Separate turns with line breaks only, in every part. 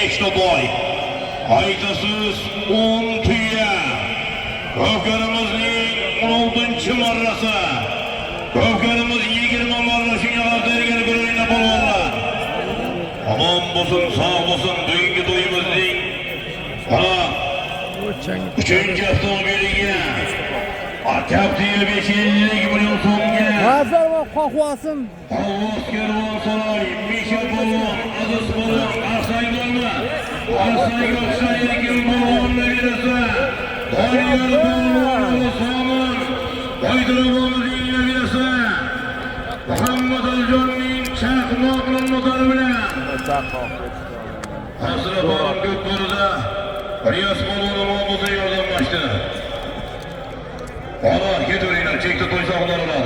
5 boy. Aytasız 10 tüye. Köfkerimizin 16. marrası. Köfkerimiz 20 marra şunyalar dergeli görevinde bulvarlar. Aman bolsun, sağ bolsun, dünkü toyumuzun. Ana, 3. avtomobiliga. Ataptiye 5 milyon so'mga.
Hazır ve kokvasın.
Havos Kervonsaroy, Misha Polvon, Aziz Polvon, Arsay bo'lma. Arsay o'xshaydi kim polvonni bersa. Doniyor Polvon, Somon, Oydirovimizning bersa. Muhammad Aljonning chaqmoq motori bilan. Asrafon ko'kburda Riyos Polvon o'g'liga yordamlashdi. Ana, ketaveringlar, chekda to'y saqlanadi.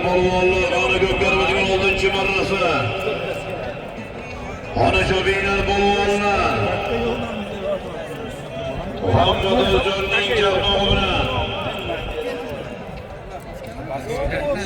Polvonlar ana ko'kkarimizning 6. marrasi. Ana shu beylar polvonlar